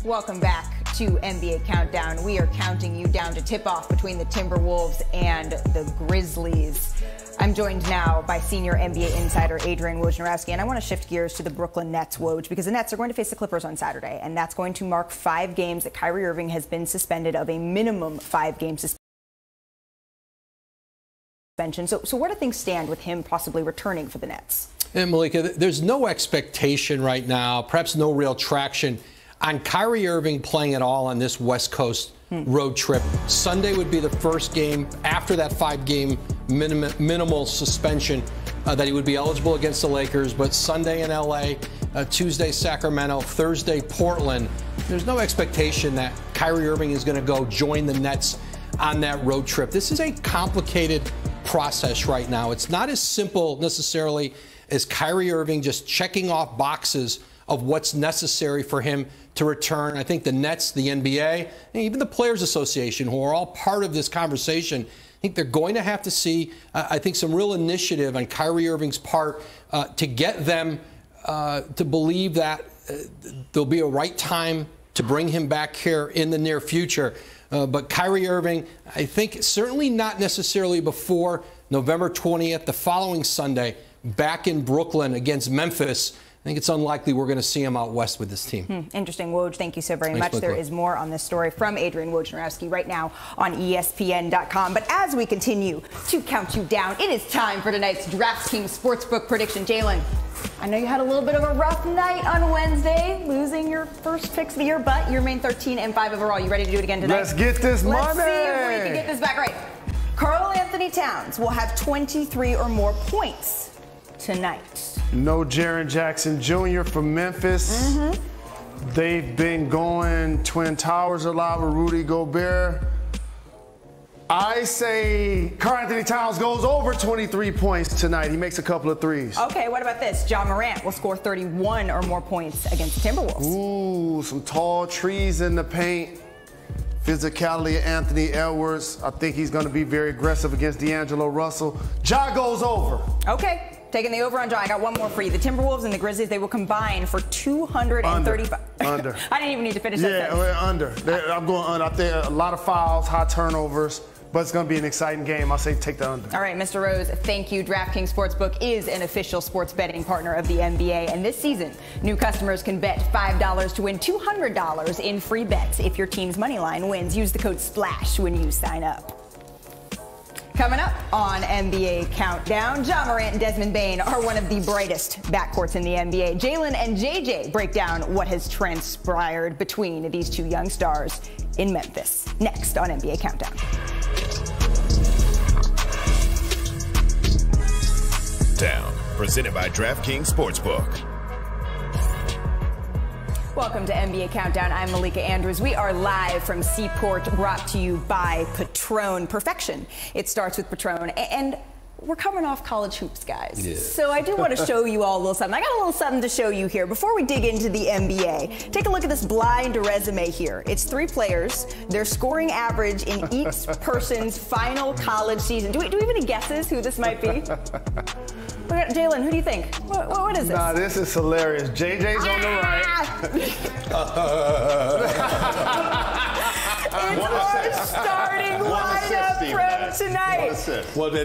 Welcome back to NBA Countdown. We are counting you down to tip-off between the Timberwolves and the Grizzlies. I'm joined now by senior NBA insider Adrian Wojnarowski, and I want to shift gears to the Brooklyn Nets, Woj, because the Nets are going to face the Clippers on Saturday, and that's going to mark 5 games that Kyrie Irving has been suspended, of a minimum 5-game suspension. So where do things stand with him possibly returning for the Nets? And Malika, there's no expectation right now, perhaps no real traction on Kyrie Irving playing at all on this West Coast road trip. Sunday would be the first game after that 5-game minimal suspension that he would be eligible against the Lakers. But Sunday in LA, Tuesday Sacramento, Thursday Portland. There's no expectation that Kyrie Irving is going to go join the Nets on that road trip. This is a complicated process right now. It's not as simple necessarily as Kyrie Irving just checking off boxes of what's necessary for him to return. I think the Nets, the NBA, and even the Players Association, who are all part of this conversation, I think they're going to have to see, I think, some real initiative on Kyrie Irving's part to get them to believe that there'll be a right time to bring him back here in the near future. But Kyrie Irving, I think, certainly not necessarily before November 20th, the following Sunday, back in Brooklyn against Memphis. I think it's unlikely we're going to see him out west with this team. Interesting, Woj. Thank you so very much. Malika. There is more on this story from Adrian Wojnarowski right now on ESPN.com. But as we continue to count you down, it is time for tonight's DraftKings Sportsbook prediction. Jalen, I know you had a little bit of a rough night on Wednesday, losing your first picks of the year, but you remain 13-5 overall. You ready to do it again tonight? Let's get this money. Let's see if we can get this back right. Karl Anthony Towns will have 23 or more points tonight. No Jaren Jackson Jr. from Memphis. They've been going Twin Towers a lot with Rudy Gobert. I say Karl Anthony Towns goes over 23 points tonight. He makes a couple of threes. Okay, what about this? Ja Morant will score 31 or more points against the Timberwolves. Ooh, some tall trees in the paint. Physicality of Anthony Edwards. I think he's going to be very aggressive against D'Angelo Russell. Ja goes over. Okay. Taking the over on Ja. I got one more for you. The Timberwolves and the Grizzlies, they will combine for 235. Under. I didn't even need to finish that sentence. Yeah, under. I'm going under. I think a lot of fouls, high turnovers, but it's going to be an exciting game. I'll say take the under. All right, Mr. Rose, thank you. DraftKings Sportsbook is an official sports betting partner of the NBA. And this season, new customers can bet $5 to win $200 in free bets if your team's money line wins. Use the code SPLASH when you sign up. Coming up on NBA Countdown, Ja Morant and Desmond Bane are one of the brightest backcourts in the NBA. Jalen and JJ break down what has transpired between these two young stars in Memphis. Next on NBA Countdown. Down, presented by DraftKings Sportsbook. Welcome to NBA Countdown. I'm Malika Andrews. We are live from Seaport, brought to you by Patron. Perfection. It starts with Patron. And we're coming off college hoops, guys. Yeah. So I do want to show you all a little something. I got a little something to show you here. Before we dig into the NBA, take a look at this blind resume here. It's 3 players. Their scoring average in each person's final college season. Do we have any guesses who this might be? Jalen, who do you think? What is this? Nah, this is hilarious. JJ's on the right. It's our starting lineup from tonight. Well, they're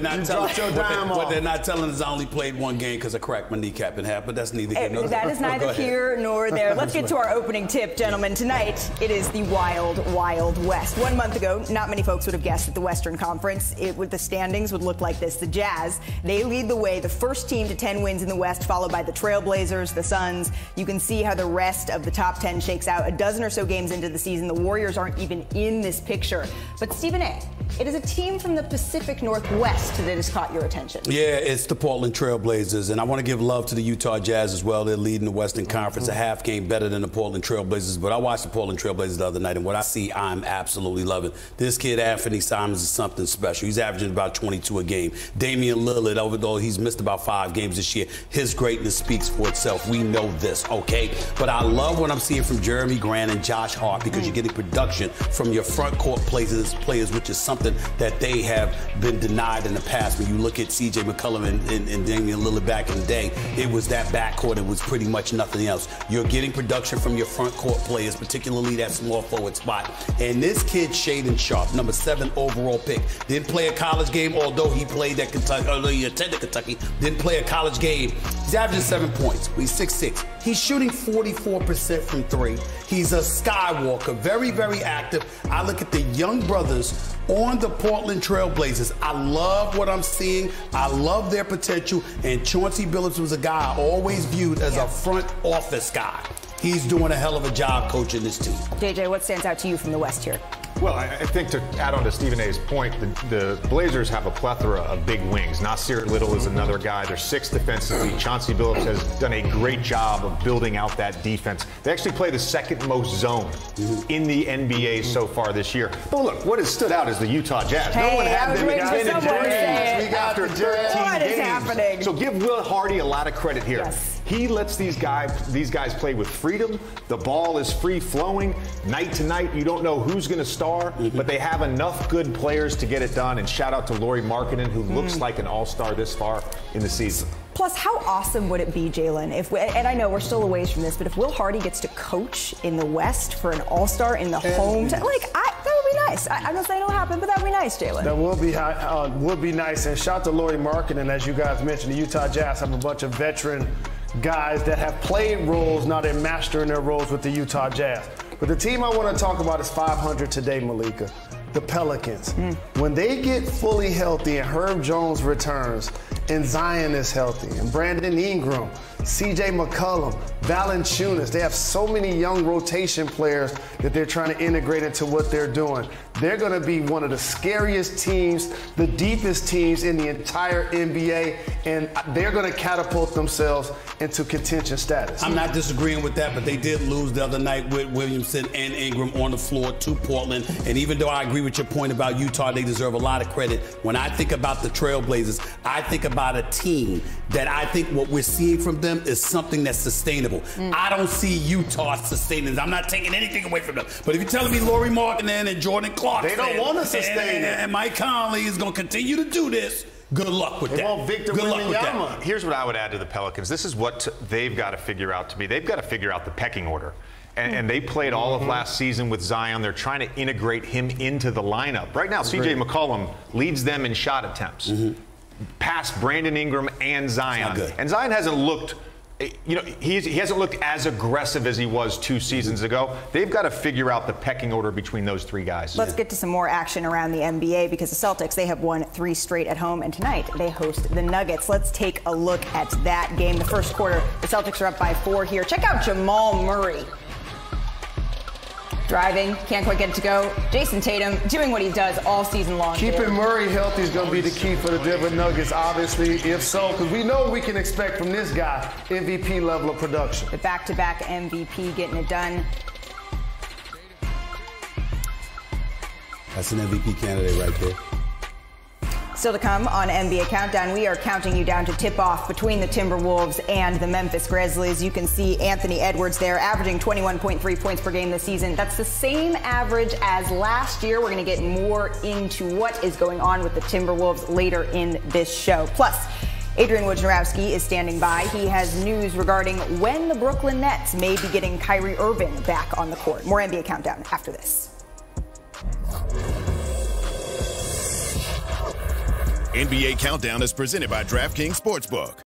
not telling us I only played one game because I cracked my kneecap in half, but that's neither here nor there. That is neither here nor there. Let's get to our opening tip, gentlemen. Tonight, it is the Wild, Wild West. 1 month ago, not many folks would have guessed that the Western Conference, the standings would look like this. The Jazz, they lead the way, the first team to 10 wins in the West, followed by the Trailblazers, the Suns. You can see how the rest of the top 10 shakes out. A dozen or so games into the season, the Warriors aren't even in this picture. But Stephen A., it is a team from the Pacific Northwest that has caught your attention. Yeah, it's the Portland Trailblazers, and I want to give love to the Utah Jazz as well. They're leading the Western Conference, a half game better than the Portland Trailblazers, but I watched the Portland Trailblazers the other night, and what I see, I'm absolutely loving. This kid, Anthony Simons, is something special. He's averaging about 22 a game. Damian Lillard, although he's missed about 5 games this year, his greatness speaks for itself. We know this, okay? But I love what I'm seeing from Jeremy Grant and Josh Hart, because you're getting production from your front court players, which is something that that they have been denied in the past. When you look at C.J. McCollum and Damian Lillard back in the day, it was that backcourt. It was pretty much nothing else. You're getting production from your front court players, particularly that small forward spot. And this kid, Shaedon Sharpe, number 7 overall pick, didn't play a college game, although he played at Kentucky, although he attended Kentucky, didn't play a college game. He's averaging 7 points. He's 6'6". He's shooting 44% from 3. He's a skywalker, very, very active. I look at the young brothers on the Portland Trail Blazers. I love what I'm seeing. I love their potential. And Chauncey Billups was a guy I always viewed as a front office guy. He's doing a hell of a job coaching this team. JJ, what stands out to you from the West here? Well, I think to add on to Stephen A's point, the Blazers have a plethora of big wings. Nasir Little is another guy. They're 6 defensively. Chauncey Billups has done a great job of building out that defense. They actually play the 2nd most zone in the NBA so far this year. But look, what has stood out is the Utah Jazz. Hey, no one had them in We got after 13 what games. is happening? So give Will Hardy a lot of credit here. Yes. He lets these guys play with freedom. The ball is free flowing. Night to night, you don't know who's going to star, but they have enough good players to get it done. And shout out to Lauri Markkanen, who looks like an all-star this far in the season. Plus, how awesome would it be, Jalen, and I know we're still a ways from this, but if Will Hardy gets to coach in the West for an all-star in the home, that would be nice. I'm not saying it'll happen, but that would be nice, Jalen. That would be nice. And shout to Lauri Markkanen, as you guys mentioned, the Utah Jazz have a bunch of veteran guys that have played roles. Now they're mastering their roles with the Utah Jazz. But the team I want to talk about is 500 today, Malika. The Pelicans. When they get fully healthy and Herb Jones returns and Zion is healthy and Brandon Ingram, C.J. McCollum, Valanciunas, they have so many young rotation players that they're trying to integrate into what they're doing. They're going to be one of the scariest teams, the deepest teams in the entire NBA, and they're going to catapult themselves into contention status. I'm not disagreeing with that, but they did lose the other night with Williamson and Ingram on the floor to Portland. And even though I agree with your point about Utah, they deserve a lot of credit. When I think about the Trailblazers, I think about a team that I think what we're seeing from them is something that's sustainable. I don't see Utah sustaining it. I'm not taking anything away from them. But if you're telling me Lauri Markkanen and Jordan Clark, they don't want to sustain it. And Mike Conley is going to continue to do this. Good luck with that. Good luck with that. Here's what I would add to the Pelicans. This is what they've got to figure out to be. They've got to figure out the pecking order. And they played all of last season with Zion. They're trying to integrate him into the lineup. Right now, C.J. McCollum leads them in shot attempts. Past Brandon Ingram and Zion. And Zion hasn't looked, he hasn't looked as aggressive as he was 2 seasons ago. They've got to figure out the pecking order between those 3 guys. Let's get to some more action around the NBA because the Celtics, they have won 3 straight at home, and tonight they host the Nuggets. Let's take a look at that game. The first quarter, the Celtics are up by 4 here. Check out Jamal Murray. Driving, can't quite get it to go. Jason Tatum doing what he does all season long. Keeping Murray healthy is going to be the key for the Denver Nuggets, obviously, if so, because we know we can expect from this guy MVP level of production. The back-to-back MVP getting it done. That's an MVP candidate right there. Still to come on NBA Countdown, we are counting you down to tip-off between the Timberwolves and the Memphis Grizzlies. You can see Anthony Edwards there, averaging 21.3 points per game this season. That's the same average as last year. We're going to get more into what is going on with the Timberwolves later in this show. Plus, Adrian Wojnarowski is standing by. He has news regarding when the Brooklyn Nets may be getting Kyrie Irving back on the court. More NBA Countdown after this. NBA Countdown is presented by DraftKings Sportsbook.